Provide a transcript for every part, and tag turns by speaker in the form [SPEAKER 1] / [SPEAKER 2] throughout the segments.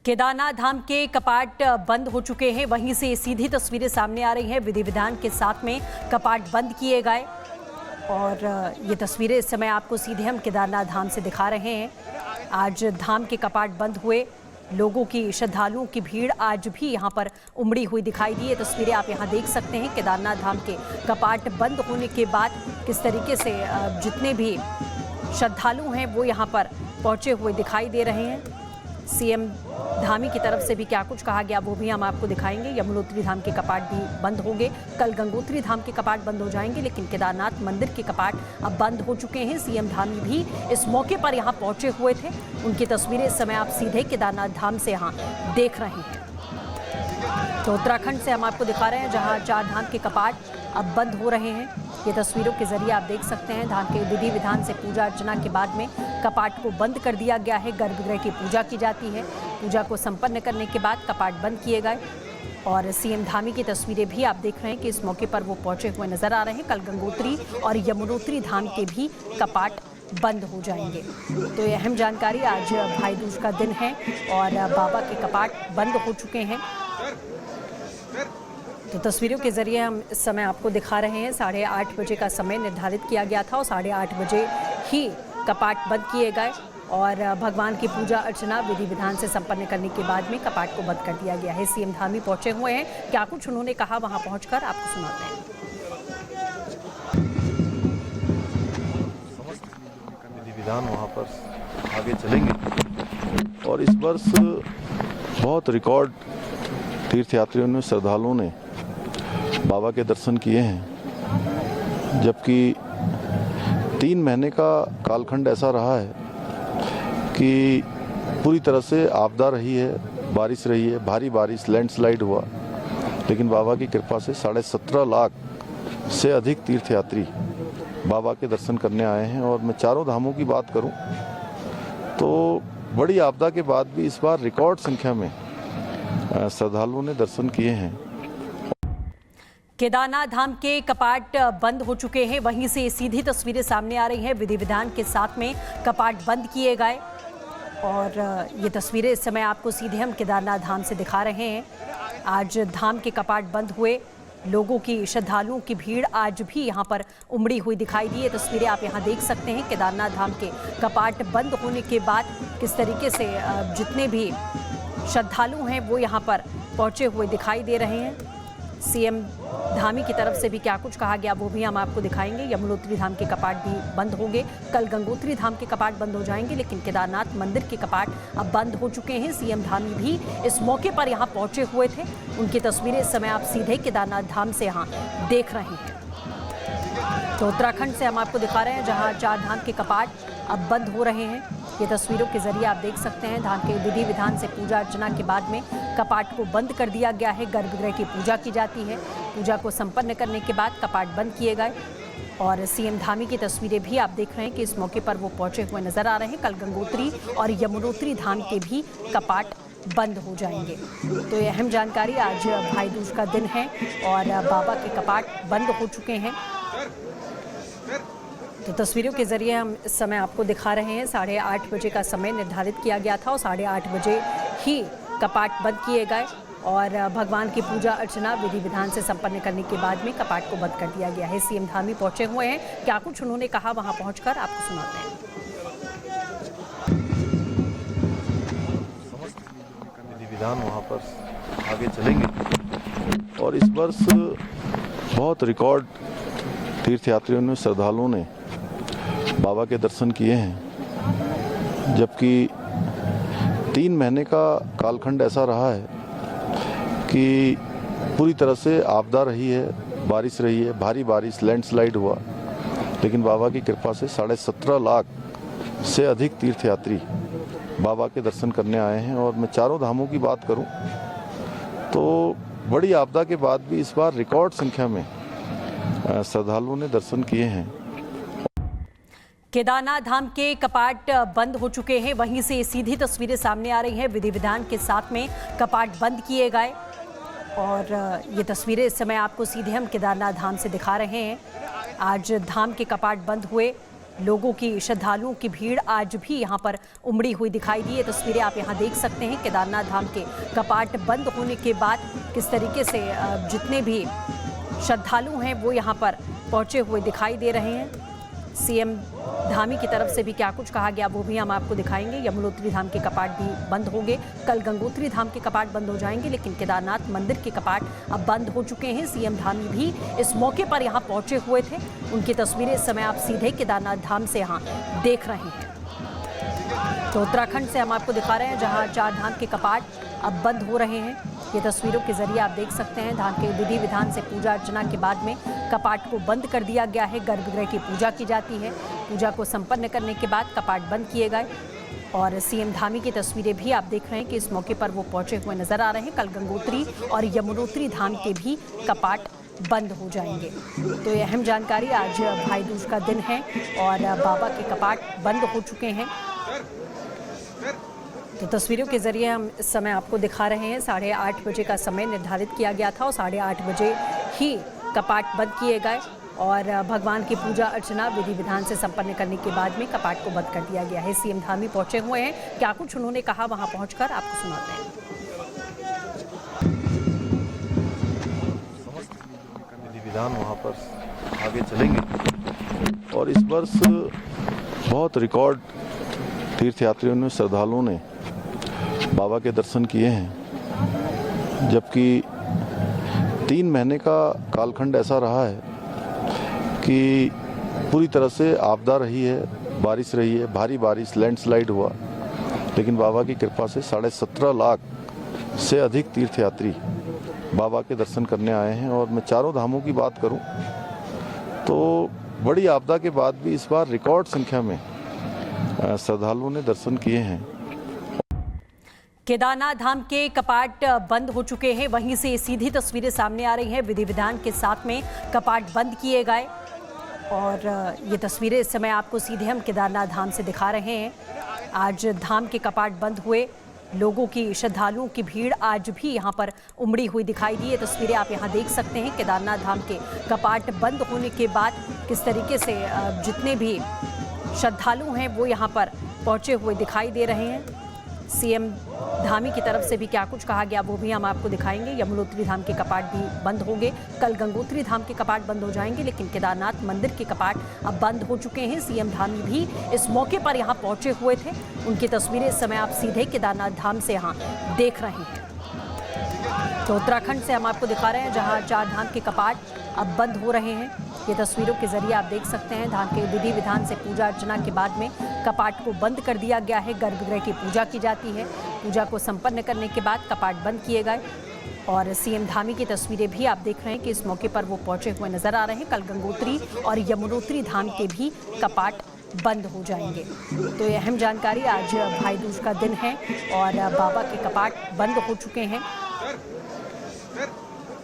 [SPEAKER 1] केदारनाथ धाम के कपाट बंद हो चुके हैं। वहीं से सीधी तस्वीरें सामने आ रही हैं। विधि विधान के साथ में कपाट बंद किए गए और ये तस्वीरें इस समय आपको सीधे हम केदारनाथ धाम से दिखा रहे हैं। आज धाम के कपाट बंद हुए, लोगों की, श्रद्धालुओं की भीड़ आज भी यहाँ पर उमड़ी हुई दिखाई दी। ये तस्वीरें आप यहाँ देख सकते हैं। केदारनाथ धाम के कपाट बंद होने के बाद किस तरीके से जितने भी श्रद्धालु हैं वो यहाँ पर पहुँचे हुए दिखाई दे रहे हैं। सीएम धामी की तरफ से भी क्या कुछ कहा गया वो भी हम आपको दिखाएंगे। यमुनोत्री धाम के कपाट भी बंद होंगे, कल गंगोत्री धाम के कपाट बंद हो जाएंगे, लेकिन केदारनाथ मंदिर के कपाट अब बंद हो चुके हैं। सीएम धामी भी इस मौके पर यहाँ पहुंचे हुए थे। उनकी तस्वीरें इस समय आप सीधे केदारनाथ धाम से यहाँ देख रहे हैं। तो उत्तराखंड से हम आपको दिखा रहे हैं जहाँ 4 धाम के कपाट अब बंद हो रहे हैं। ये तस्वीरों के जरिए आप देख सकते हैं। धाम के विधि विधान से पूजा अर्चना के बाद में कपाट को बंद कर दिया गया है। गर्भगृह की पूजा की जाती है। पूजा को संपन्न करने के बाद कपाट बंद किए गए और सीएम धामी की तस्वीरें भी आप देख रहे हैं कि इस मौके पर वो पहुंचे हुए नजर आ रहे हैं। कल गंगोत्री और यमुनोत्री धाम के भी कपाट बंद हो जाएंगे। तो ये अहम जानकारी, आज भाई दूज का दिन है और बाबा के कपाट बंद हो चुके हैं। तो तस्वीरों के जरिए हम इस समय आपको दिखा रहे हैं। 8:30 बजे का समय निर्धारित किया गया था और 8:30 बजे ही कपाट बंद किए गए और भगवान की पूजा अर्चना विधि विधान से संपन्न करने के बाद में कपाट को बंद कर दिया गया है। सीएम धामी पहुंचे हुए हैं, क्या कुछ उन्होंने कहा वहां पहुंचकर आपको सुनाते हैं।
[SPEAKER 2] विधि विधान वहां पर आगे चलेंगे और इस वर्ष बहुत रिकॉर्ड तीर्थयात्रियों ने, श्रद्धालुओं ने बाबा के दर्शन किए हैं, जबकि 3 महीने का कालखंड ऐसा रहा है कि पूरी तरह से आपदा रही है, बारिश रही है, भारी बारिश, लैंडस्लाइड हुआ, लेकिन बाबा की कृपा से 17.5 लाख से अधिक तीर्थयात्री बाबा के दर्शन करने आए हैं। और मैं चारों धामों की बात करूं तो बड़ी आपदा के बाद भी इस बार रिकॉर्ड संख्या में श्रद्धालुओं ने दर्शन किए हैं।
[SPEAKER 1] केदारनाथ धाम के कपाट बंद हो चुके हैं। वहीं से सीधी तस्वीरें सामने आ रही हैं। विधि विधान के साथ में कपाट बंद किए गए और ये तस्वीरें इस समय आपको सीधे हम केदारनाथ धाम से दिखा रहे हैं। आज धाम के कपाट बंद हुए, लोगों की, श्रद्धालुओं की भीड़ आज भी यहाँ पर उमड़ी हुई दिखाई दी। ये तस्वीरें आप यहाँ देख सकते हैं। केदारनाथ धाम के कपाट बंद होने के बाद किस तरीके से जितने भी श्रद्धालु हैं वो यहाँ पर पहुँचे हुए दिखाई दे रहे हैं। सीएम धामी की तरफ से भी क्या कुछ कहा गया वो भी हम आपको दिखाएंगे। यमुनोत्री धाम के कपाट भी बंद होंगे, कल गंगोत्री धाम के कपाट बंद हो जाएंगे, लेकिन केदारनाथ मंदिर के कपाट अब बंद हो चुके हैं। सीएम धामी भी इस मौके पर यहाँ पहुंचे हुए थे। उनकी तस्वीरें इस समय आप सीधे केदारनाथ धाम से यहाँ देख रहे हैं। तो उत्तराखंड से हम आपको दिखा रहे हैं जहाँ 4 धाम के कपाट अब बंद हो रहे हैं। ये तस्वीरों के जरिए आप देख सकते हैं। धाम के विधि विधान से पूजा अर्चना के बाद में कपाट को बंद कर दिया गया है। गर्भगृह की पूजा की जाती है। पूजा को संपन्न करने के बाद कपाट बंद किए गए और सीएम धामी की तस्वीरें भी आप देख रहे हैं कि इस मौके पर वो पहुंचे हुए नजर आ रहे हैं। कल गंगोत्री और यमुनोत्री धाम के भी कपाट बंद हो जाएंगे। तो ये अहम जानकारी, आज भाई दूज का दिन है और बाबा के कपाट बंद हो चुके हैं। तो तस्वीरों के जरिए हम इस समय आपको दिखा रहे हैं। 8:30 बजे का समय निर्धारित किया गया था और 8:30 बजे ही कपाट बंद किए गए और भगवान की पूजा अर्चना विधि विधान से संपन्न करने के बाद में कपाट को बंद कर दिया गया है। सीएम धामी पहुंचे हुए हैं, क्या कुछ उन्होंने कहा वहां पहुंचकर आपको सुनाते हैं।
[SPEAKER 2] विधि विधान वहां पर आगे चलेंगे और इस वर्ष बहुत रिकॉर्ड तीर्थयात्रियों ने, श्रद्धालुओं ने बाबा के दर्शन किए हैं, जबकि 3 महीने का कालखंड ऐसा रहा है कि पूरी तरह से आपदा रही है, बारिश रही है, भारी बारिश, लैंडस्लाइड हुआ, लेकिन बाबा की कृपा से 17.5 लाख से अधिक तीर्थयात्री बाबा के दर्शन करने आए हैं। और मैं चारों धामों की बात करूं तो बड़ी आपदा के बाद भी इस बार रिकॉर्ड संख्या में श्रद्धालुओं ने दर्शन किए हैं।
[SPEAKER 1] केदारनाथ धाम के कपाट बंद हो चुके हैं। वहीं से सीधी तस्वीरें सामने आ रही हैं। विधि विधान के साथ में कपाट बंद किए गए और ये तस्वीरें इस समय आपको सीधे हम केदारनाथ धाम से दिखा रहे हैं। आज धाम के कपाट बंद हुए, लोगों की, श्रद्धालुओं की भीड़ आज भी यहाँ पर उमड़ी हुई दिखाई दी। ये तस्वीरें आप यहाँ देख सकते हैं केदारनाथ धाम के कपाट बंद होने के बाद किस तरीके से जितने भी श्रद्धालु हैं वो यहाँ पर पहुंचे हुए दिखाई दे रहे हैं। सीएम धामी की तरफ से भी क्या कुछ कहा गया वो भी हम आपको दिखाएंगे। यमुनोत्री धाम के कपाट भी बंद होंगे, कल गंगोत्री धाम के कपाट बंद हो जाएंगे, लेकिन केदारनाथ मंदिर के कपाट अब बंद हो चुके हैं। सीएम धामी भी इस मौके पर यहाँ पहुंचे हुए थे। उनकी तस्वीरें इस समय आप सीधे केदारनाथ धाम से यहाँ देख रहे हैं। तो उत्तराखंड से हम आपको दिखा रहे हैं जहाँ 4 धाम के कपाट अब बंद हो रहे हैं। ये तस्वीरों के जरिए आप देख सकते हैं धाम के विधि विधान से पूजा अर्चना के बाद में कपाट को बंद कर दिया गया है। गर्भगृह की पूजा की जाती है। पूजा को संपन्न करने के बाद कपाट बंद किए गए और सीएम धामी की तस्वीरें भी आप देख रहे हैं कि इस मौके पर वो पहुंचे हुए नजर आ रहे हैं। कल गंगोत्री और यमुनोत्री धाम के भी कपाट बंद हो जाएंगे। तो ये अहम जानकारी, आज भाई दूज का दिन है और बाबा के कपाट बंद हो चुके हैं। तो तस्वीरों के जरिए हम इस समय आपको दिखा रहे हैं 8:30 बजे का समय निर्धारित किया गया था और 8:30 बजे ही कपाट बंद किए गए और भगवान की पूजा अर्चना विधि विधान से संपन्न करने के बाद में कपाट को बंद कर दिया गया है। सीएम धामी पहुंचे हुए हैं, क्या कुछ उन्होंने कहा वहां पहुंचकर आपको सुनाते हैं।
[SPEAKER 2] विधि विधान वहाँ पर आगे चलेंगे और इस वर्ष बहुत रिकॉर्ड तीर्थयात्रियों ने, श्रद्धालुओं ने बाबा के दर्शन किए हैं, जबकि 3 महीने का कालखंड ऐसा रहा है कि पूरी तरह से आपदा रही है, बारिश रही है, भारी बारिश, लैंडस्लाइड हुआ, लेकिन बाबा की कृपा से 17.5 लाख से अधिक तीर्थयात्री बाबा के दर्शन करने आए हैं। और मैं चारों धामों की बात करूं तो बड़ी आपदा के बाद भी इस बार रिकॉर्ड संख्या में श्रद्धालुओं ने दर्शन किए हैं।
[SPEAKER 1] केदारनाथ धाम के कपाट बंद हो चुके हैं, वहीं से सीधी तस्वीरें सामने आ रही हैं। विधि विधान के साथ में कपाट बंद किए गए और ये तस्वीरें इस समय आपको सीधे हम केदारनाथ धाम से दिखा रहे हैं। आज धाम के कपाट बंद हुए, लोगों की, श्रद्धालुओं की भीड़ आज भी यहाँ पर उमड़ी हुई दिखाई दी। ये तस्वीरें आप यहाँ देख सकते हैं केदारनाथ धाम के कपाट बंद होने के बाद किस तरीके से जितने भी श्रद्धालु हैं वो यहाँ पर पहुंचे हुए दिखाई दे रहे हैं। सीएम धामी की तरफ से भी क्या कुछ कहा गया वो भी हम आपको दिखाएंगे। यमुनोत्री धाम के कपाट भी बंद होंगे, कल गंगोत्री धाम के कपाट बंद हो जाएंगे, लेकिन केदारनाथ मंदिर के कपाट अब बंद हो चुके हैं। सीएम धामी भी इस मौके पर यहाँ पहुंचे हुए थे। उनकी तस्वीरें इस समय आप सीधे केदारनाथ धाम से यहाँ देख रहे हैं। तो उत्तराखंड से हम आपको दिखा रहे हैं जहाँ 4 धाम के कपाट अब बंद हो रहे हैं। ये तस्वीरों के जरिए आप देख सकते हैं धाम के विधि विधान से पूजा अर्चना के बाद में कपाट को बंद कर दिया गया है। गर्भगृह की पूजा की जाती है। पूजा को संपन्न करने के बाद कपाट बंद किए गए और सीएम धामी की तस्वीरें भी आप देख रहे हैं कि इस मौके पर वो पहुंचे हुए नजर आ रहे हैं। कल गंगोत्री और यमुनोत्री धाम के भी कपाट बंद हो जाएंगे। तो ये अहम जानकारी, आज भाई दूज का दिन है और बाबा के कपाट बंद हो चुके हैं।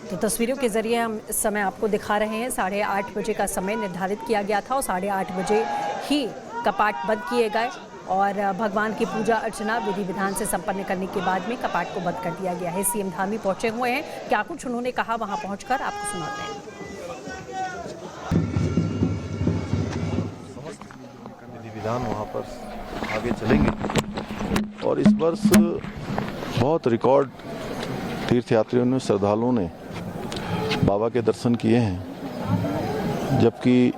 [SPEAKER 1] तो तस्वीरों के जरिए हम इस समय आपको दिखा रहे हैं 8:30 बजे का समय निर्धारित किया गया था और 8:30 बजे ही कपाट बंद किए गए और भगवान की पूजा अर्चना विधि विधान से संपन्न करने के बाद में कपाट को बंद कर दिया गया है। सीएम धामी पहुंचे हुए हैं, क्या कुछ उन्होंने कहा वहां पहुंचकर आपको सुनाते हैं।
[SPEAKER 2] विधि विधान वहाँ पर आगे चलेंगे और इस वर्ष बहुत रिकॉर्ड तीर्थयात्रियों ने, श्रद्धालुओं ने बाबा के दर्शन किए हैं, जबकि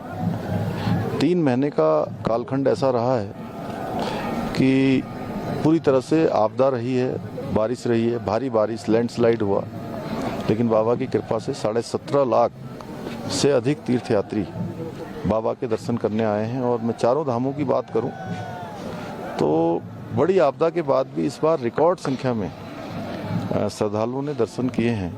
[SPEAKER 2] 3 महीने का कालखंड ऐसा रहा है कि पूरी तरह से आपदा रही है, बारिश रही है, भारी बारिश, लैंडस्लाइड हुआ, लेकिन बाबा की कृपा से 17.5 लाख से अधिक तीर्थयात्री बाबा के दर्शन करने आए हैं। और मैं चारों धामों की बात करूं तो बड़ी आपदा के बाद भी इस बार रिकॉर्ड संख्या में श्रद्धालुओं ने दर्शन किए हैं।